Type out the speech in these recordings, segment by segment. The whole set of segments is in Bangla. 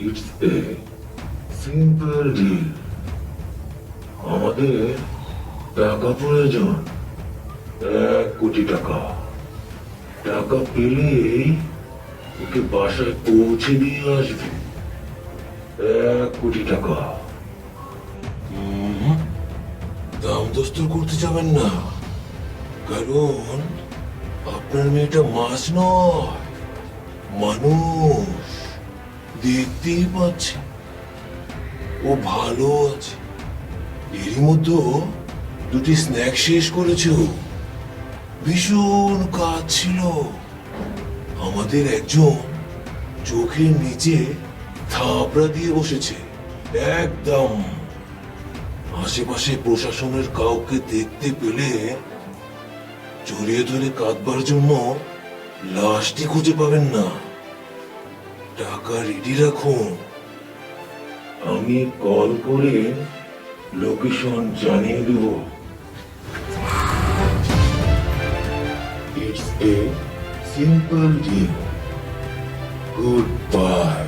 It's a simple deal. আমাদের টাকা প্রয়োজন, 1 কোটি টাকা। টাকা পেলেই ওকে বাসায় পৌঁছে দিয়ে আসবে। 1 কোটি টাকা। দাম দস্তর করতে যাবেন না, কারণ আপনার মেয়েটা মাছ নয়, মানুষ। দেখতেই পাচ্ছে ও ভালো আছে। এরই মধ্যে 2টি স্ন্যাক শেষ করেছে ও। ভীষণ কাজ ছিল। আমাদের একজন চোখের নিচে থাপড়া দিয়ে বসেছে একদম। আশেপাশে প্রশাসনের কাউকে দেখতে পেলে জড়িয়ে ধরে কাঁদবার জন্য লাশটি খুঁজে পাবেন না। টাকা রেডি রাখুন, আমি কল করে লোকেশন জানিয়ে দেব। It's a simple deal. Good bye.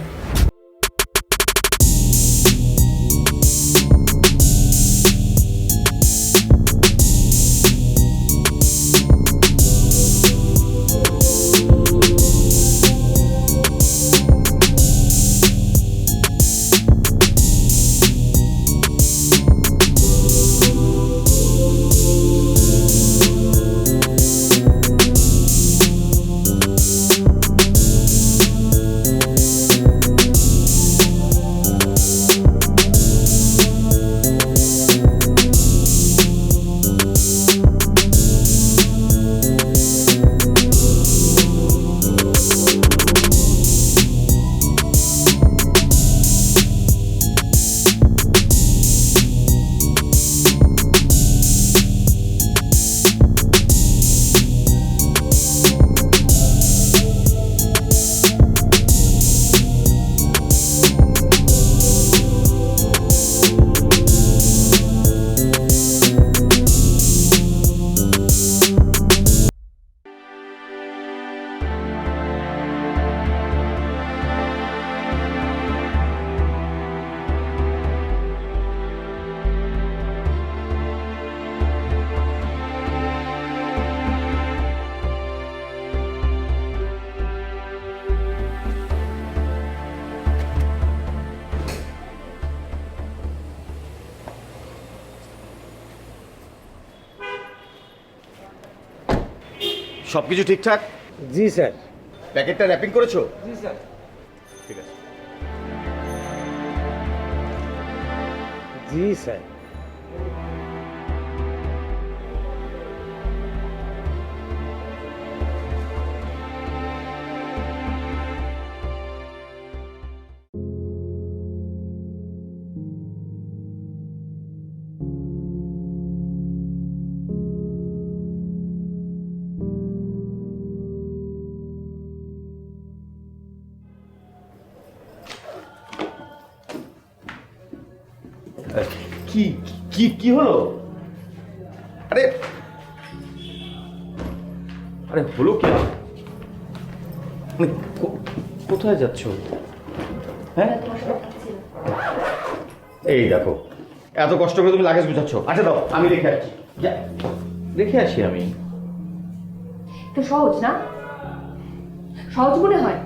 সবকিছু ঠিকঠাক? জি স্যার। প্যাকেটটা র্যাপিং করেছো? জি স্যার। ঠিক আছে। জি স্যার। কি কি কি হলো? আরে আরে হলো কি? কোথায় যাচ্ছ? হ্যাঁ, এই দেখো, এত কষ্ট করে তুমি লাগেজ গুছাচ্ছ। আচ্ছা দাও, আমি রেখে আসছি। রেখে আসি আমি। তো সহজ না? সহজ মনে হয়?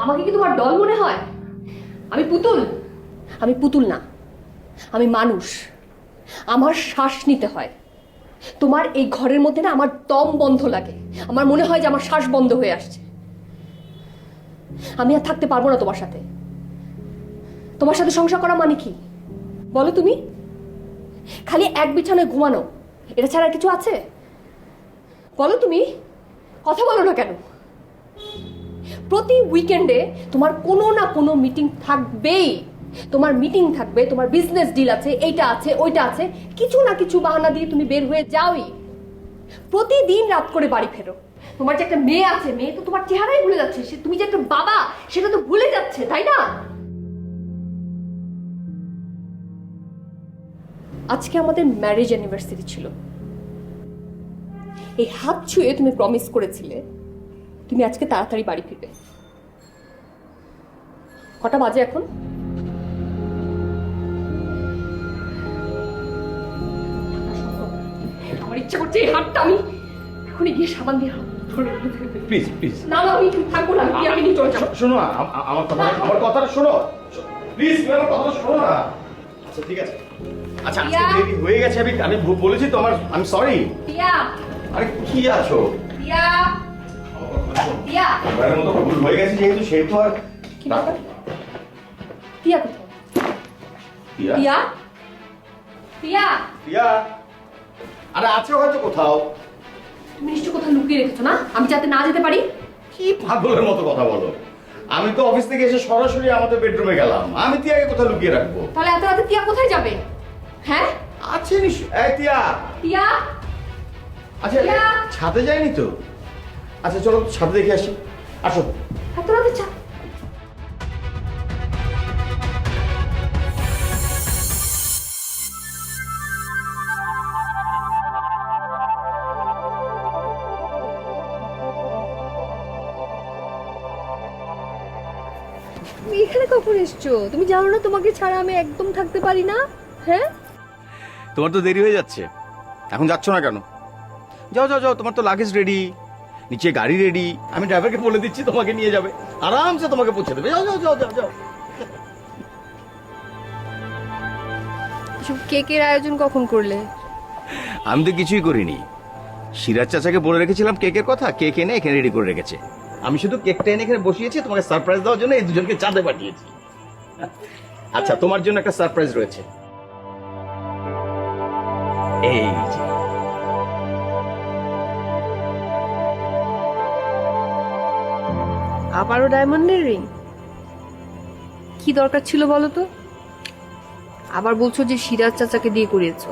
আমাকে কি তোমার দল মনে হয়? আমি পুতুল? আমি পুতুল না, আমি মানুষ। আমার শ্বাস নিতে হয়। তোমার এই ঘরের মধ্যে না আমার দম বন্ধ লাগে। আমার মনে হয় যে আমার শ্বাস বন্ধ হয়ে আসছে। আমি আর থাকতে পারবো না তোমার সাথে। তোমার সাথে সংসার করা মানে কি বলো তুমি? খালি এক বিছানায় ঘুমানো, এটা ছাড়া আর কিছু আছে? বলো তুমি, কথা বলো না কেন? প্রতি উইকেন্ডে তোমার কোনো না কোনো মিটিং থাকবেই। তোমার মিটিং থাকবে, তোমার বিজনেস ডিল আছে, এইটা আছে, ওইটা আছে, কিছু না কিছু বাহানা দিয়ে তুমি বের হয়ে যাওই। প্রতিদিন রাত করে বাড়ি ফেরো। তোমার যে একটা মেয়ে আছে, মেয়ে তো তোমার চেহারাই ভুলে যাচ্ছে। সে তুমি যে একটা বাবা সেটা তো ভুলে যাচ্ছে, তাই না? আজকে আমাদের ম্যারেজ অ্যানিভার্সারি ছিল। এই হাত ছুঁয়ে তুমি প্রমিস করেছিলে তুমি আজকে তাড়াতাড়ি বাড়ি ফিরবে। কটা বাজে এখন? আমার ইচ্ছা করছে এই হাতটা আমি এখনই গিয়ে সাবান দিয়ে হাত ধরে প্লিজ প্লিজ। না না আমি থাকবো না, আমি আমি নিয়ে চলে যাবো। শোনো আমার কথাটা শোনো প্লিজ, আমার কথাটা শোনো না। আচ্ছা ঠিক আছে, আচ্ছা আজকে টিয়া। দেরি হয়ে গেছে, আমি বলেছি তো আমি সরি। টিয়া, আরে কি আছো? টিয়া, টিয়া। এবারের মতো ভুল হয়ে গেছে যেহেতু, সেহেতু আর কি ব্যাপার? টিয়া কোথায়? টিয়া? টিয়া, টিয়া। টিয়া? আরে আছে হয়তো কোথাও। তুমি নিশ্চয় কোথাও লুকিয়ে রেখেছো না, আমি যাতে না যেতে পারি। কি পাগলের মতো কথা বলো? আমি তো অফিস থেকে এসে সরাসরি আমাদের বেডরুমে গেলাম, আমি টিয়াকে কোথাও লুকিয়ে রাখবো? তাহলে এত রাতে টিয়া কোথায় যাবে? হ্যাঁ আছে নিশ্চয়। এই টিয়া, টিয়া, আচ্ছা টিয়া। ছাদে যায়নি তো? আচ্ছা চলো ছাদে দেখে আসি, আসো। এত রাতে তুমি এখানে কখন এসছো? তুমি জানো না তোমাকে ছাড়া আমি একদম থাকতে পারি না? হ্যাঁ তোমার তো দেরি হয়ে যাচ্ছে, এখন যাচ্ছ না কেন? যাও যাও যাও, তোমার তো লাগেজ রেডি, নিচে গাড়ি রেডি, আমি ড্রাইভারকে বলে দিচ্ছি তোমাকে নিয়ে যাবে, আরামসে তোমাকে পৌঁছে দেবে। যাও যাও যাও যাও যাও। এসব কেকের আয়োজন কখন করলে? আমি তো কিছুই করিনি, সিরাজ চাচাকে বলে রেখেছিলাম কেকের কথা, কেক এনে এখানে রেডি করে রেখেছে। আমি শুধু কেকটা এনে এখানে বসিয়েছি, তোমাকে সারপ্রাইজ দেওয়ার জন্য এই দুজনকে চাঁদে পাঠিয়েছি। আচ্ছা তোমার জন্য একটা সারপ্রাইজ রয়েছে, এই যে। আবারও ডায়মন্ডের রিং? কি দরকার ছিল বলো তো? আবার বলছো যে সিরাজ চাচাকে দিয়ে করিয়েছো।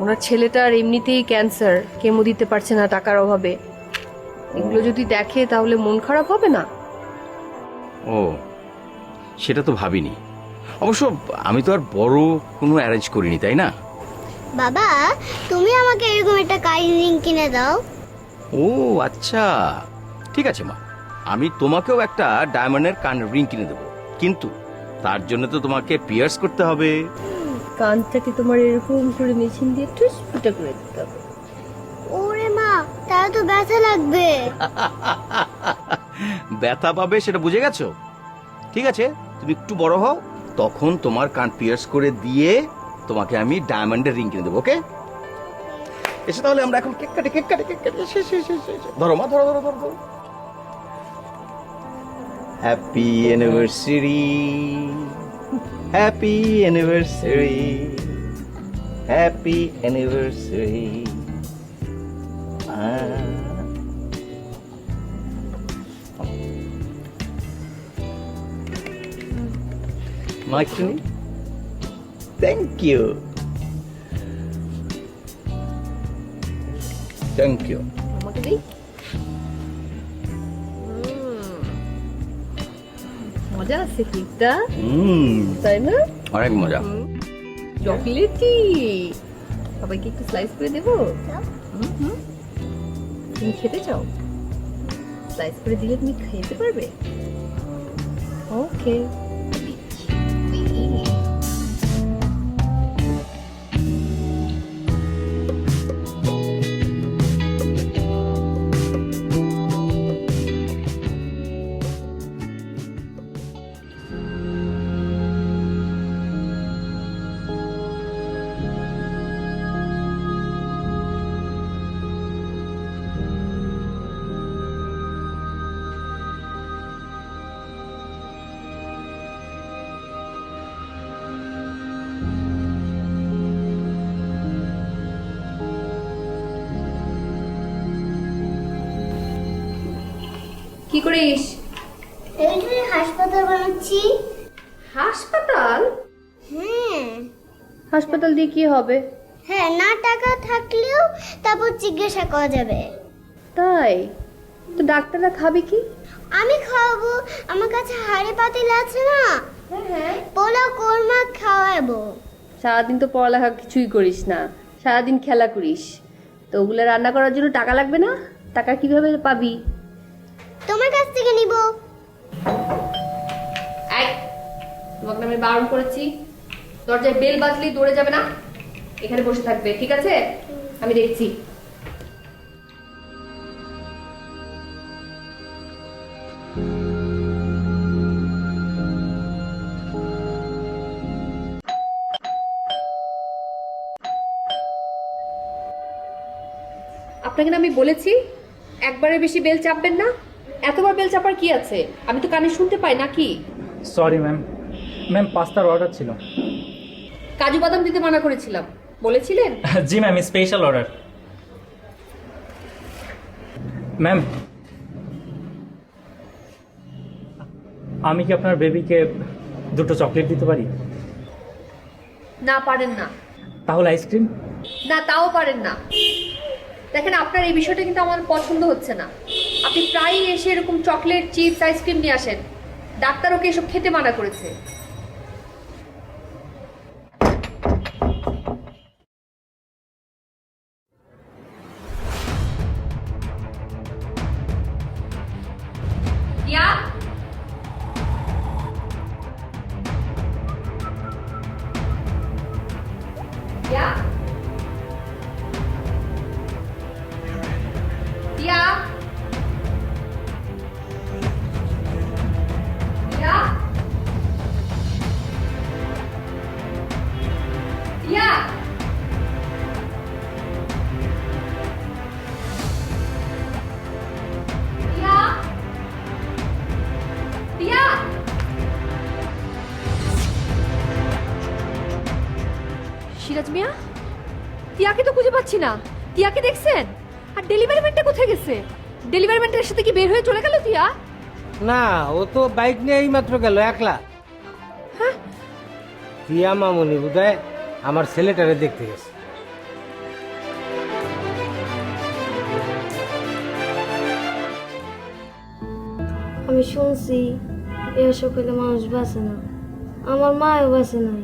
ওনার ছেলেটার এমনিতেই ক্যান্সার, কেমো দিতে পারছে না টাকার অভাবে। এগুলো যদি দেখে তাহলে মন খারাপ হবে না? ও সেটা তো ভাবিনি, অবশ্য আমি তো আর বড় কোনো অ্যারেঞ্জ করিনি, তাই না? বাবা, তুমি আমাকে এরকম একটা কাইন রিং কিনে দাও। ও আচ্ছা ঠিক আছে মা, আমি তোমাকেও একটা ডায়মন্ডের কানের রিং কিনে দেবো, কিন্তু তার জন্য তো তোমাকে পিয়ার্স করতে হবে। কানটাকে তোমার এরকম করে মেশিন দিয়ে টুস ফুটা করে দিতে হবে। ওরে মা, তারা তো ব্যথা লাগবে। ব্যথা পাবে সেটা বুঝে গেছো? ঠিক আছে, তুমি একটু বড় হও, তখন তোমার কান পিয়ার্স করে দিয়ে তোমাকে আমি ডায়মন্ডের রিং কিনে দেবো, ওকে? এসে তাহলে আমরা এখন কেক কাটি, কেক কাটি, কেক কাটি। ধরো মা, ধরো ধরো ধরো ধরো। Happy anniversary, happy anniversary, happy anniversary. Martini, thank you, thank you. আমাকে দেই। মজা আছে কেকটা, তাই না? অনেক মজা। চকলেটি। সবাইকে একটু স্লাইস করে দেবো? তুমি খেতে চাও? স্লাইস করে দিলে তুমি খেতে পারবে? ওকে। কি করিস? এই যে হাসপাতাল বানাচ্ছি। হাসপাতাল? হ্যাঁ হাসপাতাল দিয়ে কি হবে? হ্যাঁ, না টাকা থাকলেও তারপর চিকিৎসা করা যাবে। তাই তো ডাক্তাররা খাবে কি? আমি খাওয়াবো, আমার কাছে হাড়ি পাতিল আছে না, হ্যাঁ। পোলাও কোরমা খাওয়াবো। সারাদিন তো পড়ালেখা কিছুই করিস না, সারাদিন খেলা করিস, তো ওগুলো রান্না করার জন্য টাকা লাগবে না? টাকা কিভাবে পাবি? তোমার কাছ থেকে নিব। বারণ করেছি, দরজায় বেল বাজলেই দৌড়ে যাবে না, এখানে বসে থাকবে, ঠিক আছে? আমি দেখছি। আপনাকে না আমি বলেছি একবারের বেশি বেল চাপবেন না। এতবার বেল চাপার কি আছে? আমি তো কানে শুনতে পাই নাকি? সরি ম্যাম, ম্যাম পাস্তার অর্ডার ছিল। কাজু বাদাম দিতে মানা করেছিলাম, বলেছিলেন? জি ম্যাম, স্পেশাল অর্ডার। ম্যাম, আমি কি আপনার বেবিকে দুটো চকলেট দিতে পারি? না, পারেন না। তাহলে আইসক্রিম? না, তাও পারেন না। দেখেন, আপনার এই বিষয়টা কিন্তু আমার পছন্দ হচ্ছে না। আপনি প্রায়ই এসে এরকম চকলেট, চিপস, আইসক্রিম নিয়ে আসেন। ডাক্তার ওকে এসব খেতে মানা করেছে। টিয়া, টিয়া, টিয়া, টিয়া, টিয়া। টিয়া, সিরাজ মিয়া, টিয়াকে তো খুঁজে পাচ্ছি না। টিয়াকে দেখছেন? আর ডেলিভারি ম্যানটা কোথায় গেছে? ডেলিভারি ম্যানটার সাথে কি বের হয়ে চলে গেল টিয়া? না, ও তো বাইক নিয়ে এই মাত্র গেল একলা। হ্যাঁ? টিয়া মামুনি বোধহয় আমার ছেলেটারে দেখতে গেছে। আমি শুনছি এসব খেলে মানুষ বাঁচে না। আমার মাও বাঁচে নাই।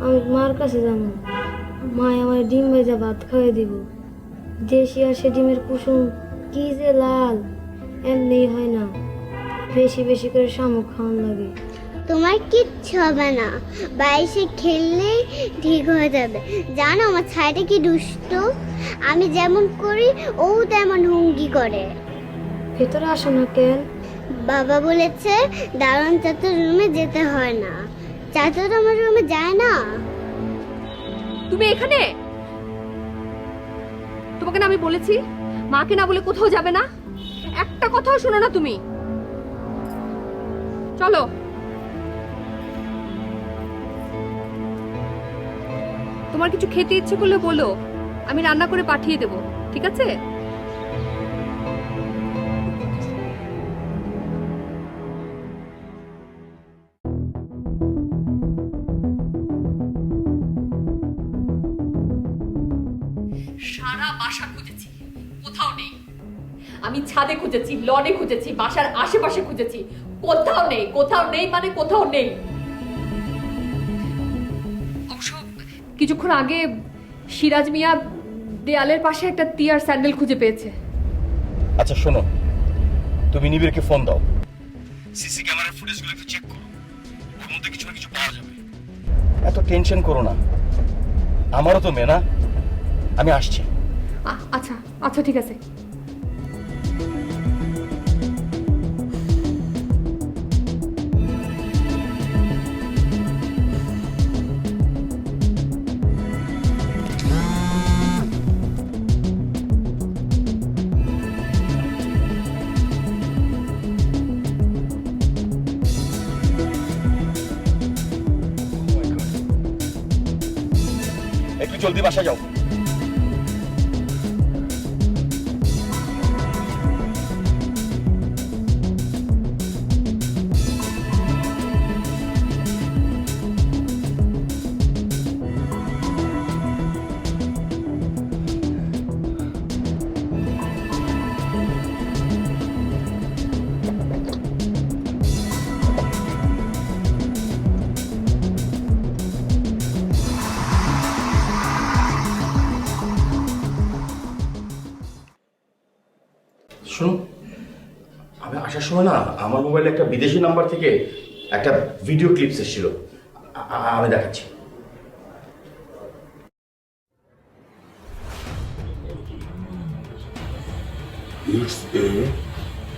আমি মার কাছে যাবো, মা আমার ডিম ভেজা ভাত খাইয়ে দিব। দেশি আর সে ডিমের কুসুম কি যে লাল, এমনি হয় না, বেশি বেশি করে শামুক খাওয়ান লাগে। তোমার কিচ্ছু হবে না, বাইরে খেললে ঠিক হয়ে যাবে। জানো আমার ছাইটা কি দুষ্ট, আমি যেমন করি ও তেমন হুমকি করে। ভেতরে আসো না কেন? বাবা বলেছে দারুণ চাচার রুমে যেতে হয় না। চাচা তো আমার রুমে যায় না। তুমি এখানে? তোমাকে না আমি বলেছি মাকে না বলে কোথাও যাবে না। একটা কথাও শোনো না তুমি। চলো। তোমার কিছু খেতে ইচ্ছে করলে বলো, আমি রান্না করে পাঠিয়ে দেবো, ঠিক আছে? সারা বাসা খুঁজেছি, কোথাও নেই। আমি ছাদে খুঁজেছি, লনে খুঁজেছি, বাসার আশেপাশে খুঁজেছি, কোথাও নেই। কোথাও নেই মানে কোথাও নেই। অবশ্য কিছুক্ষণ আগে সিরাজ মিয়া দেয়ালের পাশে একটা টিয়ার স্যান্ডেল খুঁজে পেয়েছে। আচ্ছা শোনো, তুমি নিবিড়কে ফোন দাও, সিসি ক্যামেরার ফুটেজগুলো একটু চেক করো, ওর মধ্যে কিছু না কিছু পাওয়া যাবে। এত টেনশন করো না, আমারও তো মেয়ে না। আমি আসছি। আচ্ছা আচ্ছা, ঠিক আছে। একটু জলদি বাসা যাও। শোনো, আমি আসার সময় না আমার মোবাইলে একটা বিদেশি নাম্বার থেকে একটা ভিডিও ক্লিপস এসেছিল। আমি দেখাচ্ছি। It's a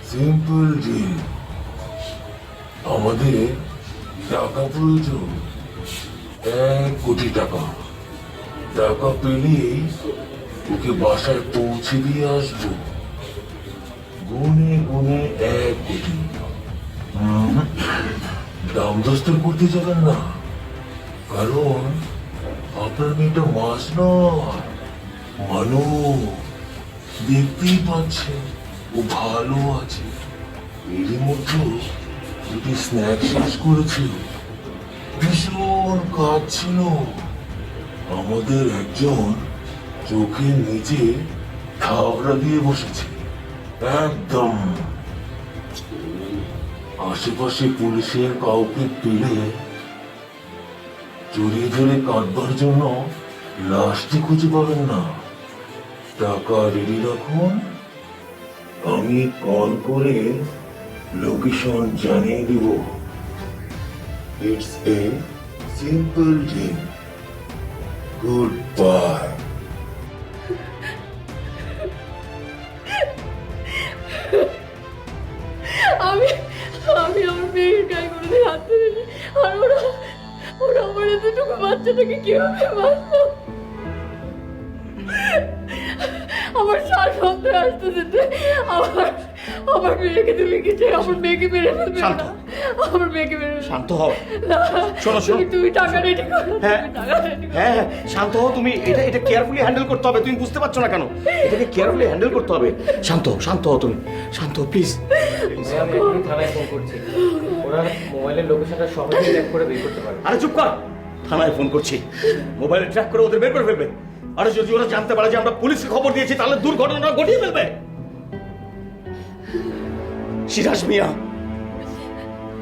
simple dream. আমাদের টাকা প্রয়োজন, 1 কোটি টাকা। টাকা পেলেই ওকে বাসায় পৌঁছে দিয়ে আসবো। গুনে গুনে 1 কোটি। দাম দস্তর করতে যাবেন না, কারণ আপনার মেয়েটা মাছ নয়, মানুষ। দেখতেই পাচ্ছেন ও ভালো আছে। এরই মধ্যে দুটি স্ন্যাক শেষ করেছিল, ভীষণ কাঁদছিল। আমাদের একজন চোখের নিচে থাবড়া দিয়ে বসেছে, একদম। আশেপাশে পুলিশের কাউকে পেলে জড়িয়ে ধরে কাঁদবার জন্য লাশটি খুঁজে পাবেন না। টাকা রেডি রাখুন, আমি কল করে লোকেশন জানিয়ে দেব। It's a simple dream. Good bye. আমি আমি আমার মেয়ের গায়ে কোনোদিন হাত দিইনি, আর ওরা ওরা আমার এতটুকু বাচ্চাটাকে কিভাবে মারলো। আমার শ্বাস বন্ধ হয়ে আসতেছে যে আমার আমার মেয়েকে তুমি কি চাই? আমার মেয়েকে মেরে ফেলবে শান্ত। না, আমার মেয়েকে মেরে ফেলবে শান্ত হও। না। শোনো, শোনো। তুমি টাকা রেডি করো, হ্যাঁ তুমি টাকা রেডি করো। হ্যাঁ, শান্ত হও তুমি। এটা কেয়ারফুলি হ্যান্ডেল করতে হবে, তুমি বুঝতে পারছো না কেন? এটাকে কেয়ারফুলি হ্যান্ডেল করতে হবে। শান্ত হও তুমি, শান্ত হও প্লিজ। আমি এখনই থানায় ফোন করছি, ওরা মোবাইলের লোকেশনটা সহজেই ট্র্যাক করে বের করতে পারে। আরে চুপ কর, থানায় ফোন করছি, মোবাইলে ট্র্যাক করে ওদের বের করে ফেলবে। আরে যদি ওরা জানতে পারে যে আমরা পুলিশকে খবর দিয়েছি, তাহলে দুর্ঘটনাটা ঘটিয়ে ফেলবে। সিরাজ মিয়া,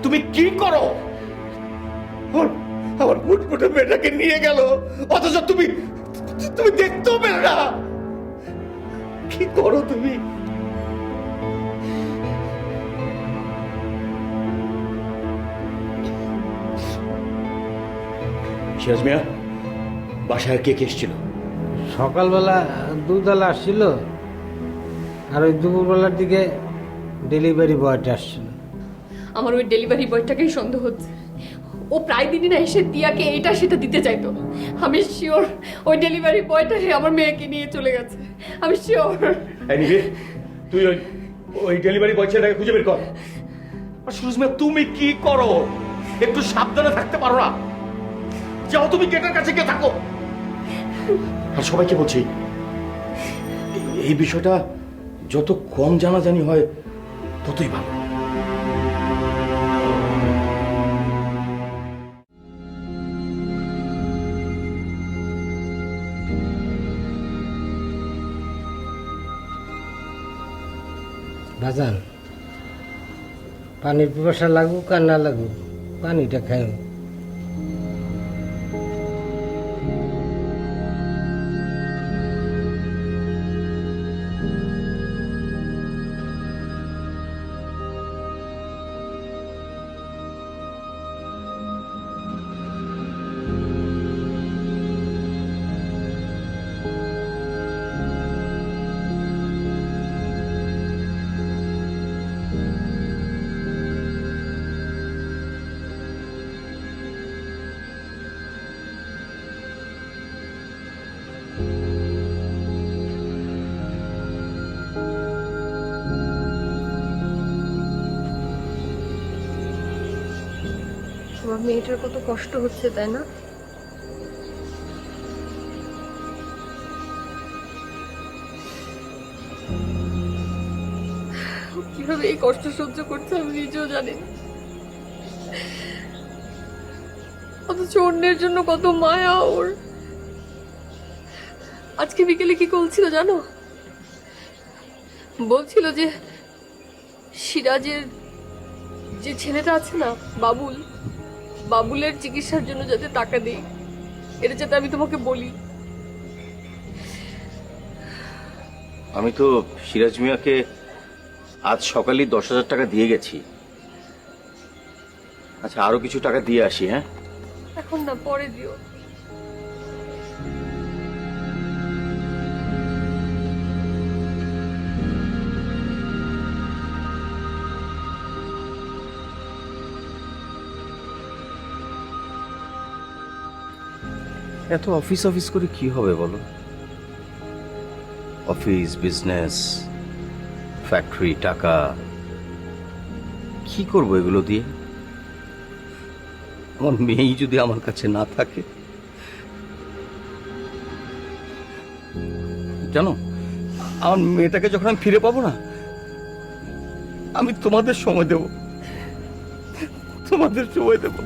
তুমি কি করো? আমার মুটমুটে মেয়েটাকে নিয়ে গেল, অথচ তুমি তুমি দেখতেও পেলে না। কি করো তুমি? সিরাজ মিয়া, বাসায় কে কে এসেছিল? সকালবেলা দুধওয়ালা আসছিল, আর ওই দুপুরবেলার দিকে ডেলিভারি বয়টা আসছিল। আমার ওই ডেলিভারি বয়টাকেই সন্দেহ হচ্ছে। ও প্রায় দিনই না এসে টিয়াকে এটা সেটা দিতে চাইতো। আমি শিওর ওই ডেলিভারি বয়টাকে আমার মেয়েকে নিয়ে চলে গেছে, আমি শিওর। তুই ওই ডেলিভারি বয় ছেলেটাকে খুঁজে বের কর। আর সুরজ মিয়া, তুমি কি করো? একটু সাবধানে থাকতে পারো না? যাও তুমি গেটের কাছে গিয়ে থাকো। আর সবাইকে বলছি, এই বিষয়টা যত কম জানাজানি হয় ততই ভালো। বাজান, পানির পিপাসা লাগুক আর না লাগুক, পানিটা খাই। আমার মেয়েটার কত কষ্ট হচ্ছে, তাই না? কিভাবে এই কষ্ট সহ্য করছে আমি নিজেও জানি না, অথচ অন্যের জন্য কত মায়া ওর। আজকে বিকেলে কি বলছিল জানো? বলছিল যে সিরাজের যে ছেলেটা আছে না, বাবুল, বাবুলের চিকিৎসার জন্য যাতে টাকা দিই, এটা যাতে আমি তোমাকে বলি। আমি তো সিরাজ মিয়াকে আজ সকালে 10,000 টাকা দিয়ে গেছি। আচ্ছা, আরো কিছু টাকা দিয়ে আসি। হ্যাঁ, এখন এখন না, পরে দিও। এত অফিস অফিস করে কি হবে বলো? অফিস, বিজনেস, ফ্যাক্টরি, টাকা, কি করবো এগুলো দিয়ে? আমার মেয়েই যদি আমার কাছে না থাকে, জানো, আমার মেয়েটাকে যখন আমি ফিরে পাবো না, আমি তোমাদের সময় দেব, তোমাদের সময় দেব।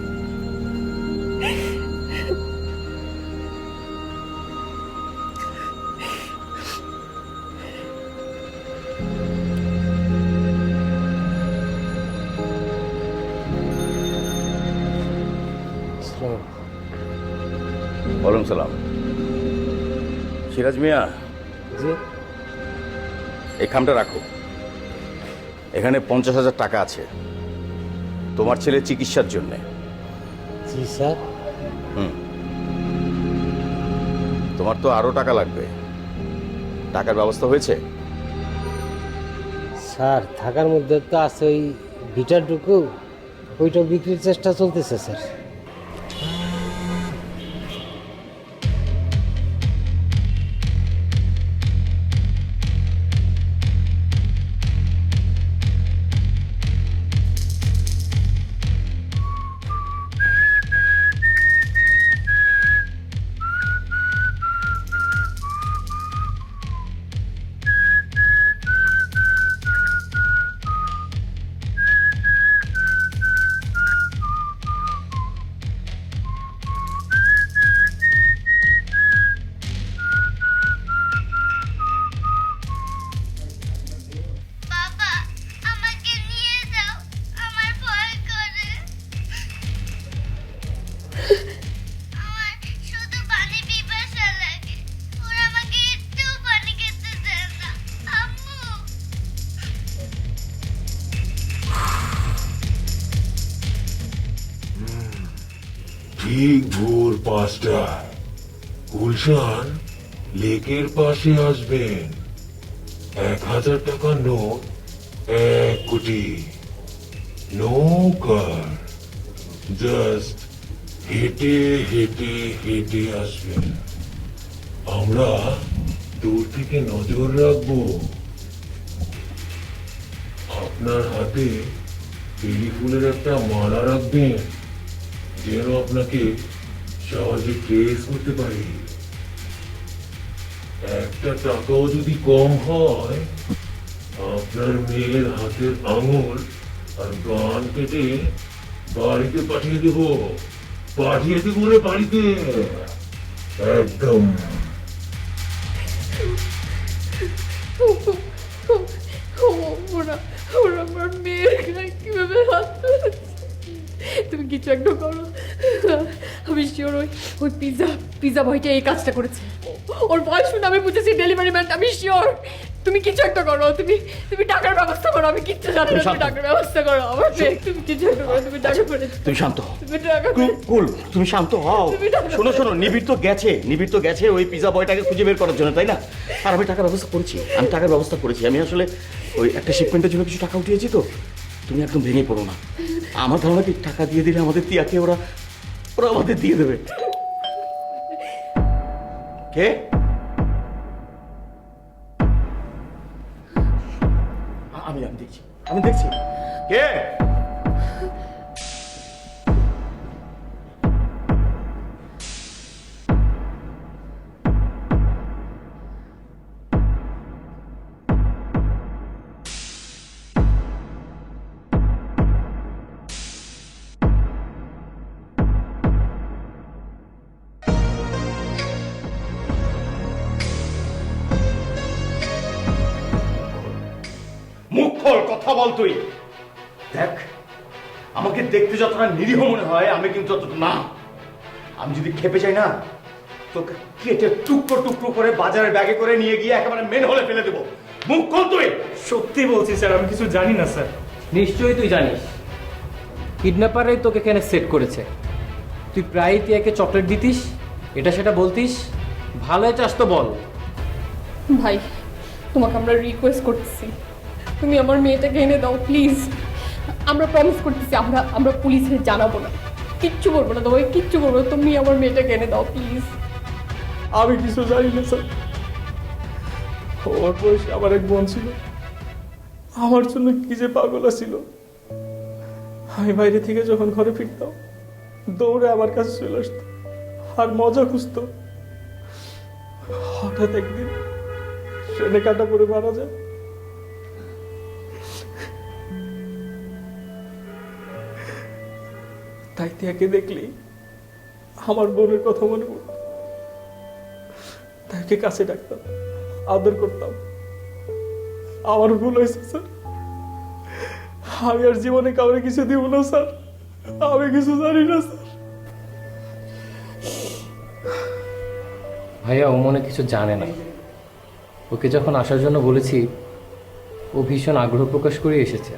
ওয়ালাইকুম সালাম। সিরাজ মিয়া, জি এই খামটা রাখো। এখানে 50,000 টাকা আছে তোমার ছেলের চিকিৎসার জন্য। জি স্যার। তোমার তো আরো টাকা লাগবে, টাকার ব্যবস্থা হয়েছে? স্যার থাকার মধ্যে তো আছে ওই ভিটারটুকু, ওইটা বিক্রির চেষ্টা চলতেছে স্যার। বাবা, আমাকে নিয়ে যাও, আমার ভয় করে। আমার শুধু পানি পিপাসা লাগে, ওরা আমাকে একটু পানি খেতে দেয় না। আম্মু, ঠিক ভোর 5টায় গুলশান লেকের পাশে আসবেন। 1,000 টাকা নোট, 1 কোটি। নো কার, জাস্ট হেঁটে হেঁটে হেঁটে আসবেন। আমরা দূর থেকে নজর রাখবো। আপনার হাতে বেলি ফুলের একটা মালা রাখবেন, যেন আপনাকে সহজে ট্রেস করতে পারি। একটা টাকাও যদি কম হয়, আপনার মেয়ের হাতের আঙুল আর গান কেটে বাড়িতে পাঠিয়ে দেবো। পাঠিয়ে দেবো রে বাড়িতে, একদম। ওরা ওরা আমার মেয়ের গায়ে কিভাবে হাত তুলেছে? তুমি কিছু একটা করো। আমি শিওর ওই পিজা বয়টা এই কাজটা করেছে। ওর ভয় শুনে আমি বুঝেছি ডেলিভারি ম্যান। আমি শিওর। তুমি কিছু একটা করো, তুমি টাকার ব্যবস্থা করো। আমি কিচ্ছু জানি না, তুমি টাকার ব্যবস্থা করো। আমার মেয়ে, তুমি কিছু একটা করো। তুমি টাকা করে, তুমি শান্ত হও। তুমি টাকা কুল, তুমি শান্ত হও। শোনো শোনো, নিবিড় তো গেছে ওই পিজা বয়টাকে খুঁজে বের করার জন্য, তাই না? আর আমি টাকার ব্যবস্থা করেছি। আমি আসলে ওই একটা শিপমেন্টের জন্য কিছু টাকা উঠিয়েছি তো। তুমি একদম ভেঙে পড়ো না। আমার ধারণা কি টাকা দিয়ে দিলে আমাদের তিয়াকে ওরা আমাদের দিয়ে দেবে। কে? আমি দেখছি কে? মুখ খোল, কথা বল তুই। দেখ, আমাকে দেখতে যতটা নিরীহ মনে হয়, আমি কিন্তু ততটা না। আমি যদি খেপে যাই না, তোকে কেটে টুকরো টুকরো করে বাজারে ব্যাগে করে নিয়ে গিয়ে একেবারে মেন হলে ফেলে দেবো। মুখ খোল তুই। সত্যি বলছি স্যার, আমি কিছু জানি না স্যার। নিশ্চয়ই তুই জানিস, কিডন্যাপাররাই তোকে কেন সেট করেছে। তুই প্রায়ই তিয়াকে চকলেট দিতিস, এটা সেটা বলতিস, ভালোই চাস তো বল। ভাই, তোমাকে আমরা রিকোয়েস্ট করতেছি, তুমি আমার মেয়েটাকে এনে দাও প্লিজ। আমরা প্রমিস করতেছি, আমরা পুলিশে জানাবো না, কিচ্ছু করবো না, তোমাকে কিচ্ছু করবো না, তুমি আমার মেয়েটাকে এনে দাও প্লিজ। আমি কিছু জানি না স্যার। ওর বয়সে আমার এক বোন ছিল, আমার জন্য কি যে পাগলা ছিল। আমি বাইরে থেকে যখন ঘরে ফিরতাম দৌড়ে আমার কাছে চলে আসতো আর মজা খুঁজতো। হঠাৎ একদিন ট্রেনে কাটা পড়ে মারা যায়। তাই তিয়াকে দেখলেই আমার বোনের কথা মনে পড়ত, তাকে কাছে ডাকতাম, আদর করতাম। আমার ভুল হয়েছে স্যার, আমি আর জীবনে কাউরে কিছু দিব না স্যার, আমি কিছু জানি না স্যার। ভাইয়া, ও মনে কিছু জানে না। ওকে যখন আসার জন্য বলেছি, ও ভীষণ আগ্রহ প্রকাশ করে এসেছে।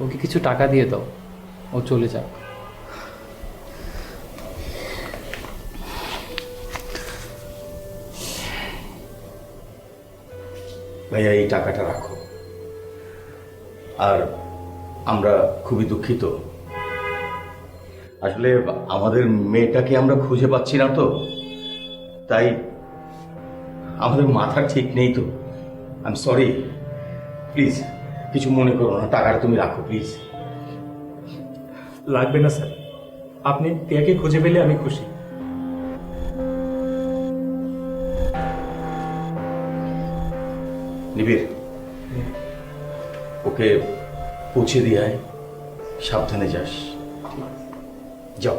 ওকে কিছু টাকা দিয়ে দাও, ও চলে যাক। ভাইয়া, এই টাকাটা রাখো। আর আমরা খুবই দুঃখিত, আসলে আমাদের মেয়েটাকে আমরা খুঁজে পাচ্ছি না তো, তাই আমাদের মাথা ঠিক নেই তো। আই এম সরি, প্লিজ কিছু মনে করো না, টাকাটা তুমি রাখো প্লিজ। লাগবে না স্যার, আপনি তিয়াকে খুঁজে পেলে আমি খুশি। নিবিড়, ওকে পৌঁছে দিয়ে আয়, সাবধানে যাস, যাও।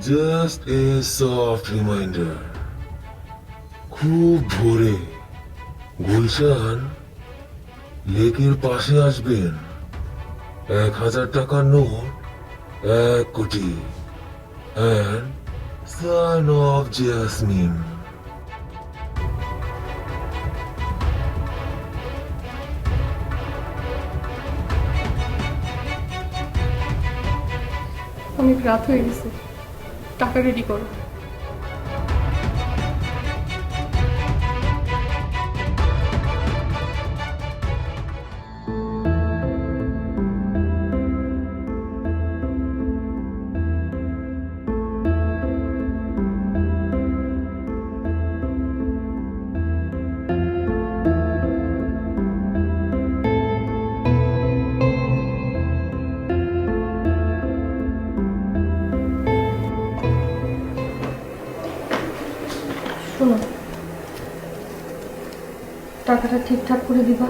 জাস্ট এ সফট রিমাইন্ডার, খুব ভোরে গুলশান লেকের পাশে আসবেন। 1000 টাকার নোট 1 কোটি and son of Jasmine. অনেক রাত হয়ে গেছে, টাকা রেডি করো। শোনো, টাকাটা ঠিকঠাক করে দিবা,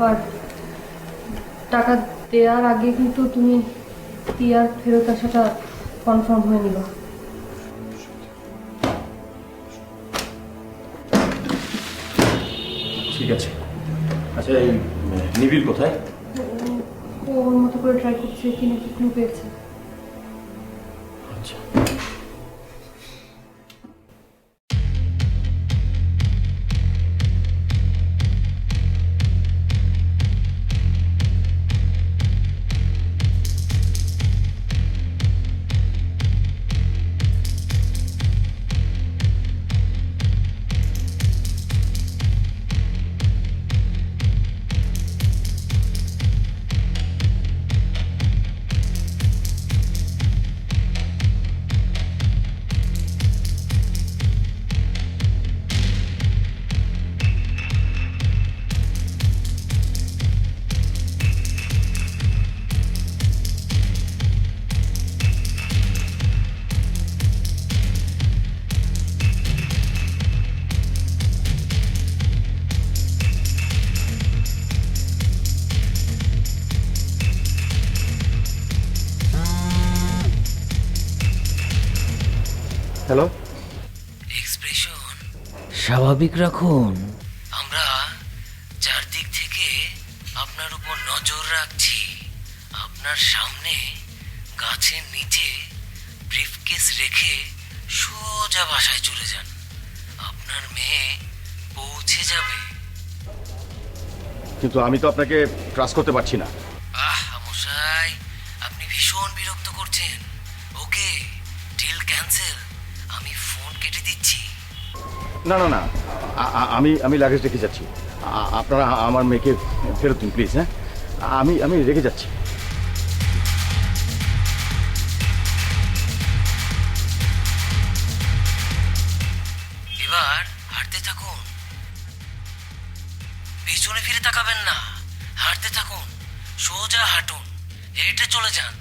আর টাকা দেওয়ার আগে কিন্তু তুমি তিয়ার ফেরত আসাটা কনফার্ম হয়ে নিবা। ঠিক আছে। আচ্ছা, এই নিবিড় কোথায়? ও ওর মতো করে ট্রাই করছে, কি নাকি ক্লু পেয়েছে। আচ্ছা, হ্যালো, এক্সপ্রেশন স্বাভাবিক রাখুন। আমরা চারদিক থেকে আপনার উপর নজর রাখছি। আপনার সামনে গাছের নিচে ব্রিফকেস রেখে সোজা সোজা বাসায় চলে যান, আপনার মেয়ে পৌঁছে যাবে। কিন্তু আমি তো আপনাকে ট্রাস্ট করতে পারছি না। মশাই, আপনি ভীষণ বিরক্ত করছেন। ওকে, ডিল ক্যান্সেল, আমি ফোন কেটে দিচ্ছি। না না না, আমি লাগেজ রেখে যাচ্ছি। আপনারা আমার মেয়েকে ফেরত দিন প্লিজ। হ্যাঁ, আমি রেখে যাচ্ছি। এবার হাঁটতে থাকুন, পেছনে ফিরে তাকাবেন না। হাঁটতে থাকুন, সোজা হাঁটুন, হেঁটে চলে যান।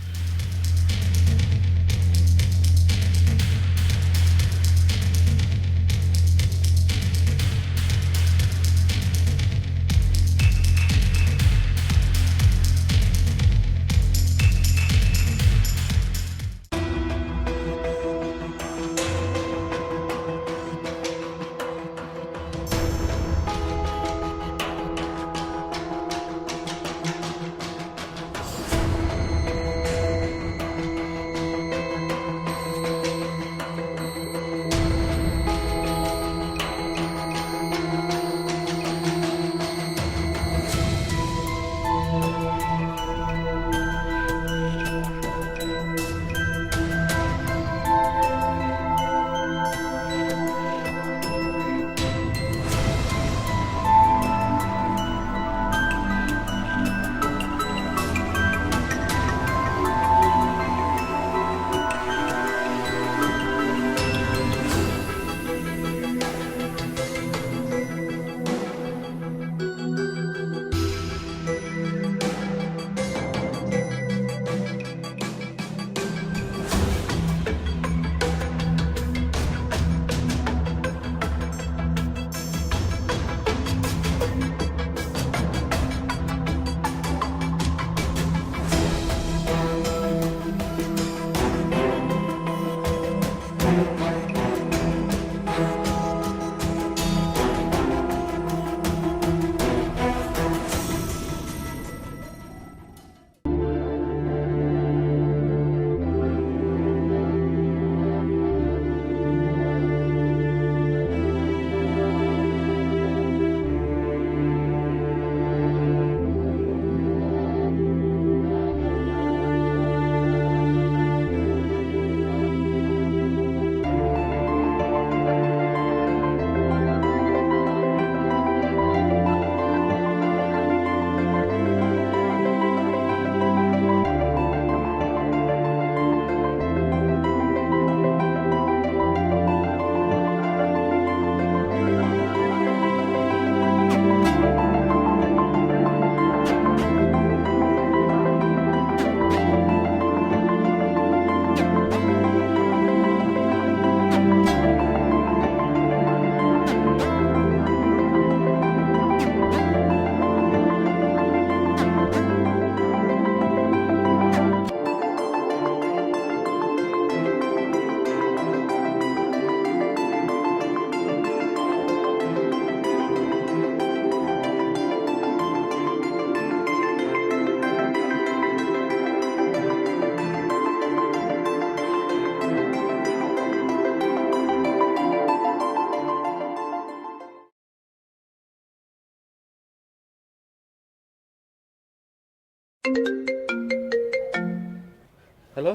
হ্যালো,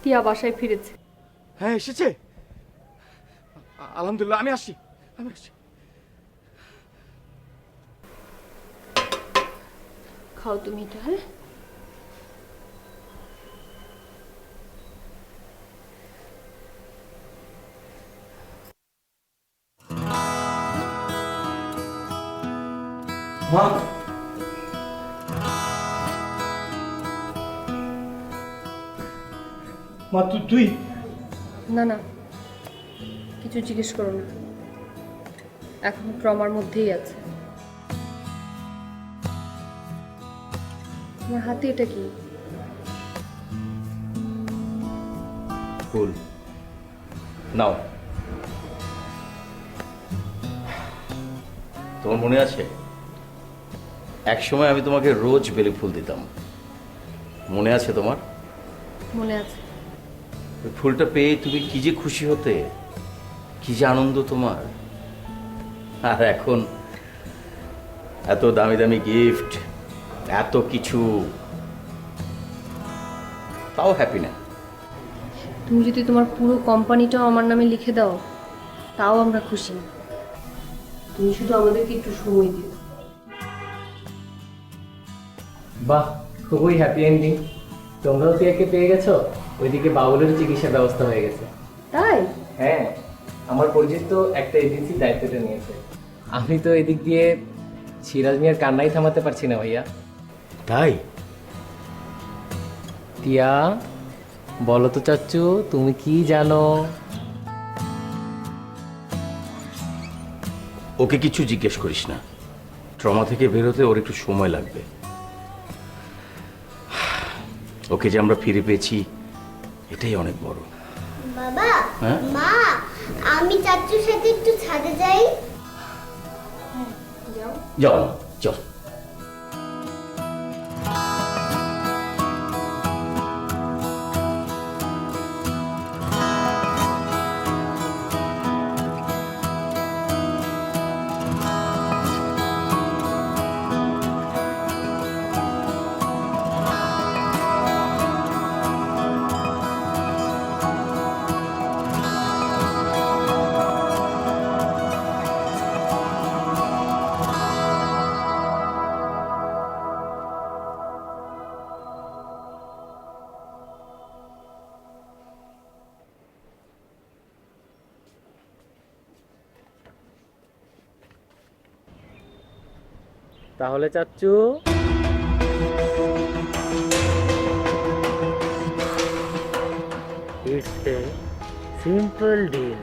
টিয়া বাসায় ফিরেছে। হ্যাঁ এসেছে, আলহামদুলিল্লাহ। আমি আসছি। খাও তুমি এটা। হ্যাঁ, মা, মা তুই না না, কিছু জিজ্ঞেস করো না, এখন ট্রমার মধ্যেই আছে। আমার হাতে এটা কি? ফুল নাও। তোমার মনে আছে এক সময় আমি তোমাকে রোজ বেলি ফুল দিতাম? মনে আছে তোমার? মনে আছে। ওই ফুলটা পেয়ে তুমি কি যে খুশি হতে, কি যে আনন্দ তোমার। আর এখন এত দামি দামি গিফট, এত কিছু, তাও হ্যাপি না। তুমি যদি তোমার পুরো কোম্পানিটাও আমার নামে লিখে দাও তাও আমরা খুশি না। তুমি শুধু আমাদেরকে একটু সময় দিও। বাহ, খুবই হ্যাপি এন্ডিং। তোমরাও টিয়াকে পেয়ে গেছো, ওইদিকে বাবুলের চিকিৎসার ব্যবস্থা হয়ে গেছে। তাই? হ্যাঁ, আমার পরিচিত একটা এজেন্সির দায়িত্বটা নিয়েছে। আমি তো এদিক দিয়ে সিরাজ মিয়ার কান্নাই থামাতে পারছি না ভাইয়া। তাই? টিয়া, বলো তো চাচ্চু, তুমি কি জানো? ওকে কিছু জিজ্ঞেস করিস না, ট্রমা থেকে বেরোতে ওর একটু সময় লাগবে। ওকে যে আমরা ফিরে পেয়েছি এটাই অনেক বড়। বাবা, হ্যাঁ? মা, আমি চাচুর সাথে একটু ছাদে যাই। যাও, চল। তাহলে চাচ্চু, ইটস এ সিম্পল ডিল।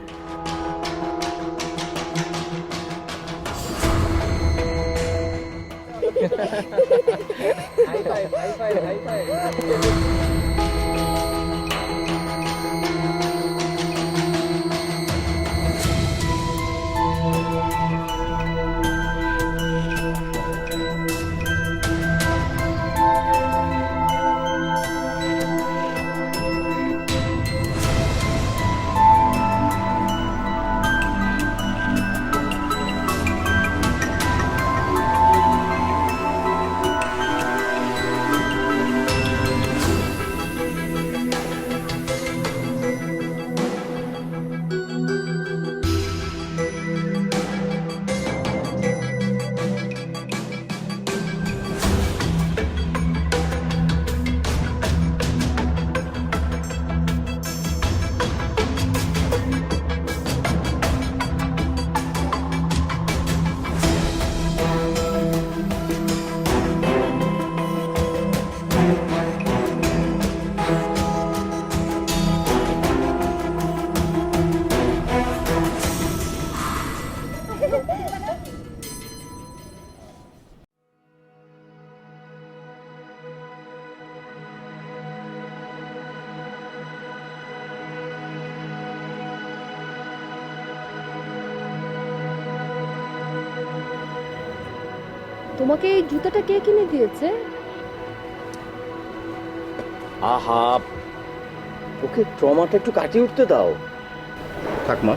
তোমাকে এই জুতাটা কে কিনে দিয়েছে? আহা, ওকে ট্রমাটা একটু কাটিয়ে উঠতে দাও। থাক মা,